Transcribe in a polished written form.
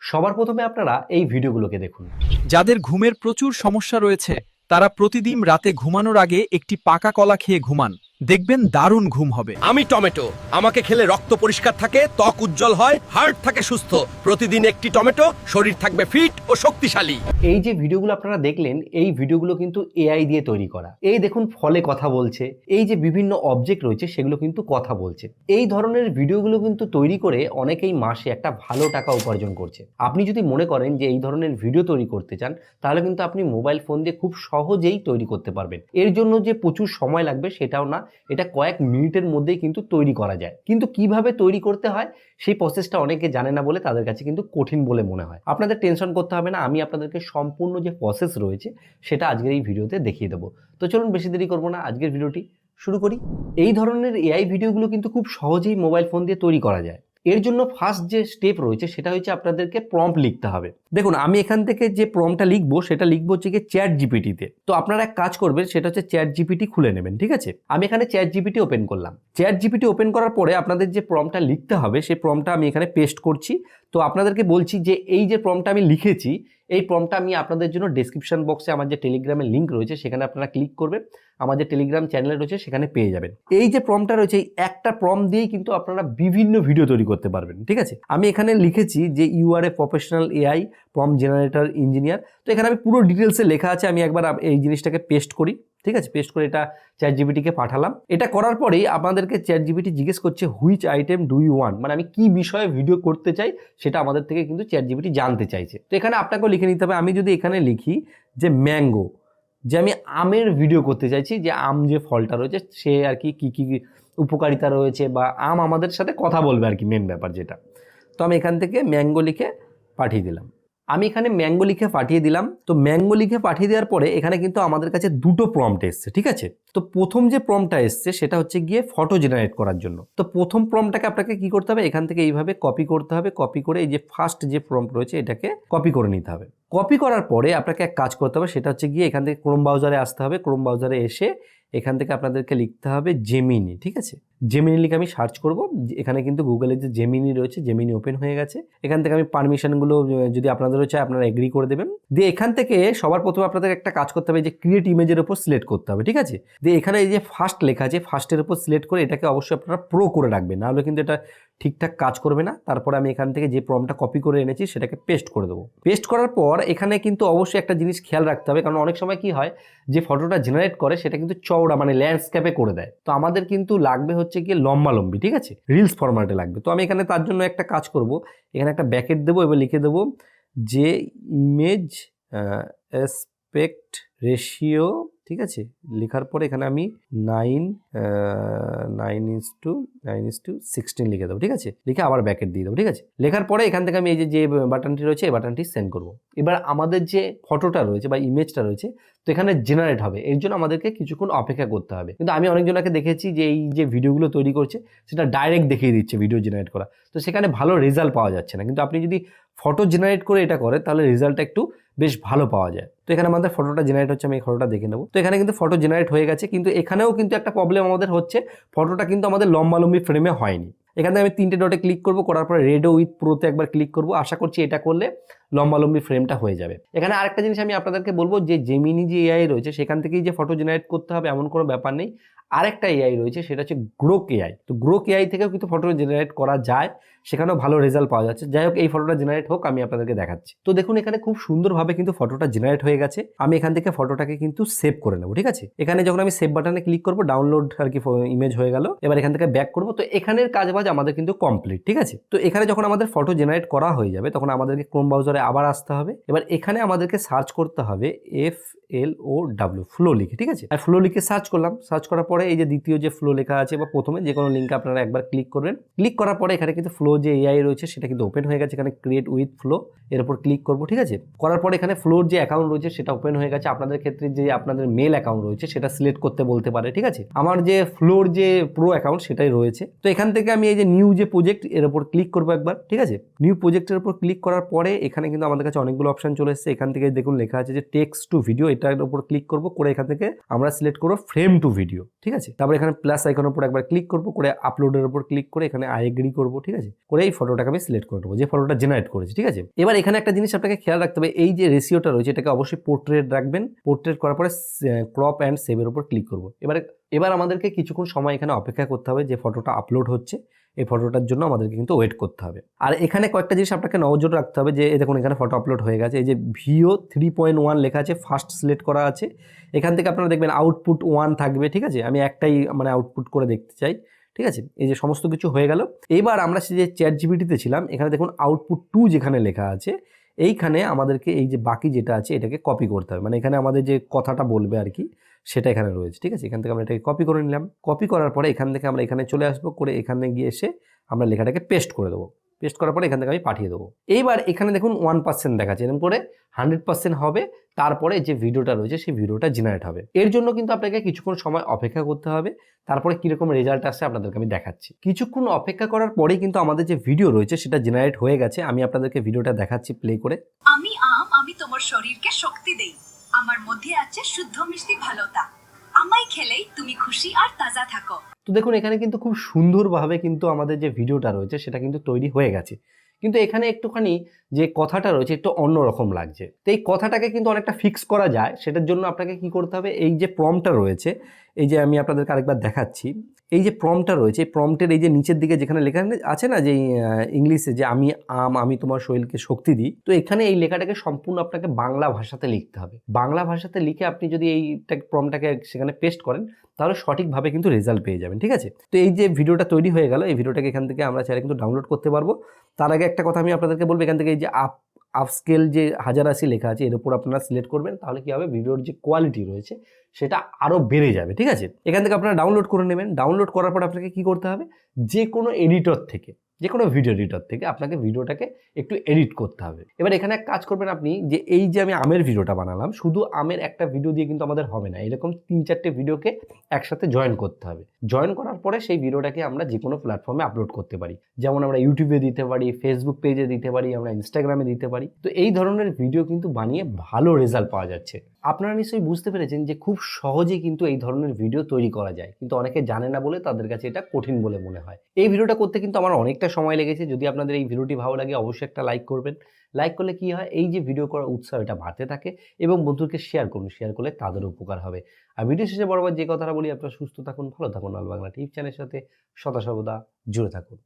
সবার প্রথমে আপনারা এই ভিডিওগুলোকে দেখুন। যাদের ঘুমের প্রচুর সমস্যা রয়েছে তারা প্রতিদিন রাতে ঘুমানোর আগে একটি পাকা কলা খেয়ে ঘুমান, দেখবেন দারুণ ঘুম হবে। আমি টমেটো, আমাকে খেলে রক্ত পরিষ্কার থাকে, ত্বক উজ্জ্বল হয়, হার্ট থাকে সুস্থ। প্রতিদিন একটি টমেটো, শরীর থাকবে ফিট ও শক্তিশালী। এই যে ভিডিওগুলো আপনারা দেখলেন, এই ভিডিওগুলো কিন্তু এআই দিয়ে তৈরি করা। এই দেখুন ফলে কথা বলছে, এই যে বিভিন্ন অবজেক্ট রয়েছে সেগুলো কিন্তু কথা বলছে। এই ধরনের ভিডিওগুলো কিন্তু তৈরি করে অনেকেই মাসে একটা ভালো টাকা উপার্জন করছে। আপনি যদি মনে করেন যে এই ধরনের ভিডিও তৈরি করতে চান, তাহলে কিন্তু আপনি মোবাইল ফোন দিয়ে খুব সহজেই তৈরি করতে পারবেন। এর জন্য যে প্রচুর সময় লাগবে সেটাও না, এটা কয়েক মিনিটের মধ্যেই কিন্তু তৈরি করা যায়। কিন্তু কিভাবে তৈরি করতে হয় সেই প্রসেসটা অনেকে জানে না বলে তাদের কাছে কিন্তু কঠিন বলে মনে হয়। আপনাদের টেনশন করতে হবে না, আমি আপনাদেরকে সম্পূর্ণ যে প্রসেস রয়েছে সেটা আজকের এই ভিডিওতে দেখিয়ে দেবো। তো চলুন বেশি দেরি করবো না, আজকের ভিডিওটি শুরু করি। এই ধরনের এআই ভিডিওগুলো কিন্তু খুব সহজেই মোবাইল ফোন দিয়ে তৈরি করা যায়। এর জন্য ফার্স্ট যে স্টেপ রয়েছে সেটা হচ্ছে আপনাদেরকে প্রম্পট লিখতে হবে। দেখুন আমি এখান থেকে যে প্রম্পটটা লিখবো সেটা লিখবো হচ্ছে কি চ্যাট জিপিটিতে। তো আপনারা এক কাজ করবেন, সেটা হচ্ছে চ্যাট জিপিটি খুলে নেবেন, ঠিক আছে। আমি এখানে চ্যাট জিপিটি ওপেন করলাম। চ্যাট জিপিটি ওপেন করার পরে আপনাদের যে প্রম্পটটা লিখতে হবে সেই প্রম্পটটা আমি এখানে পেস্ট করছি। তো আপনাদেরকে বলছি যে এই যে প্রম্পটটা আমি লিখেছি, এই প্রম্পটটা আমি আপনাদের জন্য ডেসক্রিপশন বক্সে আমার যে টেলিগ্রামের লিঙ্ক রয়েছে সেখানে আপনারা ক্লিক করবেন, আমার যে টেলিগ্রাম চ্যানেল রয়েছে সেখানে পেয়ে যাবেন। এই যে প্রম্পটটা রয়েছে, এই একটা প্রম্পট দিয়েই কিন্তু আপনারা বিভিন্ন ভিডিও তৈরি করতে পারবেন, ঠিক আছে। আমি এখানে লিখেছি যে you are a professional AI prompt generator engineer. তো এখানে আমি পুরো ডিটেলসে লেখা আছে, আমি একবার এই জিনিসটাকে পেস্ট করি, ঠিক আছে। পেস্ট করে এটা চ্যাট জিপিটিকে পাঠালাম। এটা করার পরেই আপনাদেরকে চ্যাট জিপিটি জিজ্ঞেস করছে which item do you want, মানে আমি কি বিষয়ে ভিডিও করতে চাই সেটা আমাদের থেকে কিন্তু চ্যাট জিপিটি জানতে চাইছে। তো এখানে আপনাকেও লিখে নিতে হবে। আমি যদি এখানে লিখি যে ম্যাঙ্গো, যে আমি আমের ভিডিও করতে চাইছি, যে আম যে ফলটা রয়েছে সে আর কি কী কী উপকারিতা রয়েছে বা আম আমাদের সাথে কথা বলবে আর কি, মেন ব্যাপার যেটা। তো আমি এখান থেকে ম্যাঙ্গো লিখে পাঠিয়ে দিলাম। আমি এখানে ম্যাঙ্গো লিখে পাঠিয়ে দিলাম। তো ম্যাঙ্গো লিখে পাঠিয়ে দেওয়ার পরে এখানে কিন্তু আমাদের কাছে দুটো প্রম্পট এসছে, ঠিক আছে। তো প্রথম যে প্রম্পটটা এসছে সেটা হচ্ছে গিয়ে ফটো জেনারেট করার জন্য। তো প্রথম প্রম্পটটাকে আপনাকে কি করতে হবে, এখান থেকে এইভাবে কপি করতে হবে। কপি করে এই যে ফার্স্ট যে প্রম্পট রয়েছে এটাকে কপি করে নিতে হবে। কপি করার পরে আপনাকে এক কাজ করতে হবে, সেটা হচ্ছে গিয়ে এখান থেকে ক্রোম ব্রাউজারে আসতে হবে। ক্রোম ব্রাউজারে এসে এখান থেকে আপনাদেরকে লিখতে হবে জেমিনি, ঠিক আছে। জেমিনি লিখে আমি সার্চ করব। এখানে কিন্তু গুগলের যে জেমিনি রয়েছে, জেমিনি ওপেন হয়ে গেছে। এখান থেকে আমি পারমিশনগুলো যদি আপনাদেরও চাই আপনারা এগ্রি করে দেবেন। দিয়ে এখান থেকে সবার প্রথমে আপনাদের একটা কাজ করতে হবে, যে ক্রিয়েট ইমেজের উপর সিলেক্ট করতে হবে, ঠিক আছে। দিয়ে এখানে এই যে ফার্স্ট লেখা আছে, ফার্স্টের উপর সিলেক্ট করে এটাকে অবশ্যই আপনারা প্রো করে রাখবেন, নাহলে কিন্তু এটা ঠিকঠাক কাজ করবে না। তারপরে আমি এখান থেকে যে প্রম্পটটা কপি করে এনেছি সেটাকে পেস্ট করে দেবো। পেস্ট করার পর এখানে কিন্তু অবশ্যই একটা জিনিস খেয়াল রাখতে হবে, কারণ অনেক সময় কি হয় যে ফটোটা জেনারেট করে সেটা কিন্তু চওড়া মানে ল্যান্ডস্কেপে করে দেয়। তো আমাদের কিন্তু লাগবে হচ্ছে গিয়ে লম্বালম্বি, ঠিক আছে, রিলস ফরম্যাটে লাগবে। তো আমি এখানে তার জন্য একটা কাজ করব, এখানে একটা ব্র্যাকেট দেবো, এবার লিখে দেবো যে ইমেজ অ্যাসপেক্ট রেশিও, ঠিক আছে। লেখার পরে এখানে আমি 9:16 লিখে দেবো, ঠিক আছে। লিখে আবার ব্র্যাকেট দিয়ে দেবো, ঠিক আছে। লেখার পরে এখান থেকে আমি এই যে বাটনটি রয়েছে এই বাটনটি সেন্ড করব। এবার আমাদের যে ফটোটা রয়েছে বা ইমেজটা রয়েছে তো এখানে জেনারেট হবে, এর জন্য আমাদেরকে কিছুক্ষণ অপেক্ষা করতে হবে। কিন্তু আমি অনেকজনকে দেখেছি যে এই যে ভিডিওগুলো তৈরি করছে সেটা ডাইরেক্ট দেখিয়ে দিচ্ছে ভিডিও জেনারেট করা, তো সেখানে ভালো রেজাল্ট পাওয়া যাচ্ছে না। কিন্তু আপনি যদি ফটো জেনারেট করে এটা করে তাহলে রেজাল্টটা একটু বেশ ভালো পাওয়া যায়। তো এখানে আমাদের ফটোটা জেনারেট হচ্ছে, আমি এই ফটোটা দেখে নেবো। তো এখানে কিন্তু ফটো জেনারেট হয়ে গেছে, কিন্তু এখানেও কিন্তু একটা প্রবলেম আমাদের হচ্ছে, ফটোটা কিন্তু আমাদের লম্বালম্বি ফ্রেমে হয়নি। এখানে আমি 3টে ডটে ক্লিক করব, করার পরে রেডো উইথ প্রোতে একবার ক্লিক করব। আশা করছি এটা করলে লম্বালম্বি ফ্রেমটা হয়ে যাবে। এখানে আরেকটা জিনিস আমি আপনাদেরকে বলবো, যে জেমিনি যে এআই রয়েছে সেখান থেকেই যে ফটো জেনারেট করতে হবে এমন কোনো ব্যাপার নেই। আরেকটা এআই রয়েছে সেটা হচ্ছে গ্রোক এআই। তো গ্রোক এআই থেকেও কিন্তু ফটো জেনারেট করা যায়, সেখানেও ভালো রেজাল্ট পাওয়া যাচ্ছে। যাই হোক, এই ফটোটা জেনারেট হোক, আমি আপনাদেরকে দেখাচ্ছি। তো দেখুন এখানে খুব সুন্দরভাবে কিন্তু ফটোটা জেনারেট হয়ে গেছে। আমি এখান থেকে ফটোটাকে কিন্তু সেভ করে নেবো, ঠিক আছে। এখানে যখন আমি সেভ বাটনে ক্লিক করবো, ডাউনলোড আর কি ইমেজ হয়ে গেল। এবার এখান থেকে ব্যাক করবো। তো এখানের কাজবাজ আমাদের কিন্তু কমপ্লিট, ঠিক আছে। তো এখানে যখন আমাদের ফটো জেনারেট করা হয়ে যাবে তখন আমাদেরকে ক্রোম ব্রাউজারে আবার আসতে হবে। এবার এখানে আমাদেরকে সার্চ করতে হবে FLOW, ফ্লো লিখে, ঠিক আছে। আর ফ্লো লিখে সার্চ করলাম। সার্চ করার পরে এই যে দ্বিতীয় যে ফ্লো লেখা আছে বা প্রথমে যে কোনো লিঙ্কে আপনারা একবার ক্লিক করবেন। ক্লিক করার পরে এখানে কিন্তু ফ্লো যে এআই রয়েছে সেটা কিন্তু ওপেন হয়ে গেছে। এখানে ক্রিয়েট উইথ ফ্লো এর উপর ক্লিক করবো, ঠিক আছে। করার পরে এখানে ফ্লোর যে অ্যাকাউন্ট রয়েছে সেটা ওপেন হয়ে গেছে। আপনাদের ক্ষেত্রে যে আপনাদের মেল অ্যাকাউন্ট রয়েছে সেটা সিলেক্ট করতে বলতে পারে, ঠিক আছে। আমার যে ফ্লোর যে প্রো অ্যাকাউন্ট সেটাই রয়েছে। তো এখান থেকে আমি এই যে নিউ যে প্রজেক্ট এর উপর ক্লিক করবো একবার, ঠিক আছে। নিউ প্রজেক্টের উপর ক্লিক করার পরে এখানে কিন্তু আমাদের কাছে অনেকগুলো অপশন চলে এসেছে। এখান থেকে দেখুন লেখা আছে যে টেক্সট টু ভিডিও, এটার উপর ক্লিক করবো। করে এখান থেকে আমরা সিলেক্ট করবো ফ্রেম টু ভিডিও, ঠিক আছে। তারপর এখানে প্লাস আইকনের উপর একবার ক্লিক করবো, করে আপলোডের উপর ক্লিক করে এখানে আই এগ্রি করবো, ঠিক আছে। করে এই ফটোটাকে আমি সিলেক্ট করে দেবো, যে ফটোটা জেনারেট করেছি, ঠিক আছে। এবার এখানে একটা জিনিস আপনাকে খেয়াল রাখতে হবে, এই যে রেশিওটা রয়েছে এটাকে অবশ্যই পোর্ট্রেট রাখবেন। পোর্ট্রেট করার পরে ক্রপ অ্যান্ড সেভের উপর ক্লিক করবো। এবার আমাদেরকে কিছুক্ষণ সময় এখানে অপেক্ষা করতে হবে, যে ফটোটা আপলোড হচ্ছে এই ফটোটার জন্য আমাদেরকে কিন্তু ওয়েট করতে হবে। আর এখানে কয়েকটা জিনিস আপনাকে নজর রাখতে হবে, যে দেখুন এখানে ফটো আপলোড হয়ে গেছে, এই যে ভিও 3.1 লেখা আছে, ফার্স্ট সিলেক্ট করা আছে। এখান থেকে আপনারা দেখবেন আউটপুট 1 থাকবে, ঠিক আছে। আমি একটাই মানে আউটপুট করে দেখতে চাই, ঠিক আছে। এই যে সমস্ত কিছু হয়ে গেল। এবার আমরা সে যে চ্যাট জিপিটিতে ছিলাম, এখানে দেখুন আউটপুট 2 যেখানে লেখা আছে, এইখানে আমাদেরকে এই যে বাকি যেটা আছে এটাকে কপি করতে হবে, মানে এখানে আমাদের যে কথাটা বলবে আর কি সেটা এখানে রয়েছে, ঠিক আছে। এখান থেকে আমরা এটাকে কপি করে নিলাম। কপি করার পরে এখান থেকে আমরা এখানে চলে আসবো, করে এখানে গিয়ে এসে আমরা লেখাটাকে পেস্ট করে দেবো। পেস্ট করার পরে এখান থেকে আমি পাঠিয়ে দেবো। এইবার এখানে দেখুন 1% দেখাচ্ছে, এরকম করে 100% হবে, তারপরে যে ভিডিওটা রয়েছে সেই ভিডিওটা জেনারেট হবে। এর জন্য কিন্তু আপনাকে কিছুক্ষণ সময় অপেক্ষা করতে হবে, তারপরে কীরকম রেজাল্ট আসছে আপনাদেরকে আমি দেখাচ্ছি। কিছুক্ষণ অপেক্ষা করার পরেই কিন্তু আমাদের যে ভিডিও রয়েছে সেটা জেনারেট হয়ে গেছে। আমি আপনাদেরকে ভিডিওটা দেখাচ্ছি প্লে করে। আমি তোমার শরীরকে শক্তি দেই, আমার মধ্যে আছে শুদ্ধ মিষ্টি ভালোতা, আমায় খেলেই তুমি খুশি আর তাজা থাকো। তো দেখুন এখানে কিন্তু খুব সুন্দরভাবে কিন্তু আমাদের যে ভিডিওটা রয়েছে সেটা কিন্তু তৈরি হয়ে গেছে, কিন্তু এখানে একটুখানি যে কথাটা রয়েছে একটু অন্যরকম লাগছে। তো এই কথাটাকে কিন্তু অনেকটা ফিক্স করা যায়, সেটার জন্য আপনাকে কি করতে হবে, এই যে প্রম্পটটা রয়েছে, এই যে আমি আপনাদেরকে আরেকবার দেখাচ্ছি, এই যে প্রম্পটটা রয়েছে, এই প্রম্পটের এই যে নিচের দিকে যেখানে লেখা আছে না, যে ইংলিশে যে আমি তোমার শরীরকে শক্তি দিই, তো এখানে এই লেখাটাকে সম্পূর্ণ আপনাকে বাংলা ভাষাতে লিখতে হবে। বাংলা ভাষাতে লিখে আপনি যদি এইটা প্রম্পটটাকে সেখানে পেস্ট করেন তাহলে সঠিকভাবে কিন্তু রেজাল্ট পেয়ে যাবেন, ঠিক আছে। তো এই যে ভিডিওটা তৈরি হয়ে গেল, এই ভিডিওটাকে এখান থেকে আমরা চাইলে কিন্তু ডাউনলোড করতে পারবো। তার আগে একটা কথা আমি আপনাদেরকে বলবো, এখান থেকে এই যে আপস্কেল যে 1080 লেখা আছে এর উপর আপনারা সিলেক্ট করবেন, তাহলে কি হবে, ভিডিওর যে কোয়ালিটি রয়েছে সেটা আরও বেড়ে যাবে, ঠিক আছে। এখান থেকে আপনারা ডাউনলোড করে নেবেন। ডাউনলোড করার পর আপনাকে কি করতে হবে, যে কোনো এডিটর থেকে, যে কোনো ভিডিও এডিটর থেকে আপনাকে ভিডিওটাকে একটু এডিট করতে হবে। এবার এখানে এক কাজ করবেন আপনি, যে এই যে আমি আমের ভিডিওটা বানালাম, শুধু আমের একটা ভিডিও দিয়ে কিন্তু আমাদের হবে না, এরকম 3-4টে ভিডিওকে একসাথে জয়েন করতে হবে। জয়েন করার পরে সেই ভিডিওটাকে আমরা যে কোনো প্ল্যাটফর্মে আপলোড করতে পারি, যেমন আমরা ইউটিউবে দিতে পারি, ফেসবুক পেজে দিতে পারি, আমরা ইনস্টাগ্রামে দিতে পারি। তো এই ধরনের ভিডিও কিন্তু বানিয়ে ভালো রেজাল্ট পাওয়া যাচ্ছে। আপনারা নিশ্চয়ই বুঝতে পেরেছেন যে খুব সহজেই কিন্তু এই ধরনের ভিডিও তৈরি করা যায়, কিন্তু অনেকে জানে না বলে তাদের কাছে এটা কঠিন বলে মনে হয়। এই ভিডিওটা করতে কিন্তু আমার অনেকটা সময় লেগেছে। যদি আপনাদের এই ভিডিওটি ভালো লাগে অবশ্যই একটা লাইক করবেন। লাইক করলে কি হয়, এই যে ভিডিও করার উৎসাহ এটা বাড়তে থাকে, এবং বন্ধুকে শেয়ার করুন, শেয়ার করলে তাদেরও উপকার হবে। আর ভিডিও শেষে বরাবর যে কথাটা বলি, আপনারা সুস্থ থাকুন, ভালো থাকুন, আল বাংলা টিভি চ্যানেলের সাথে সদা সর্বদা জুড়ে থাকুন।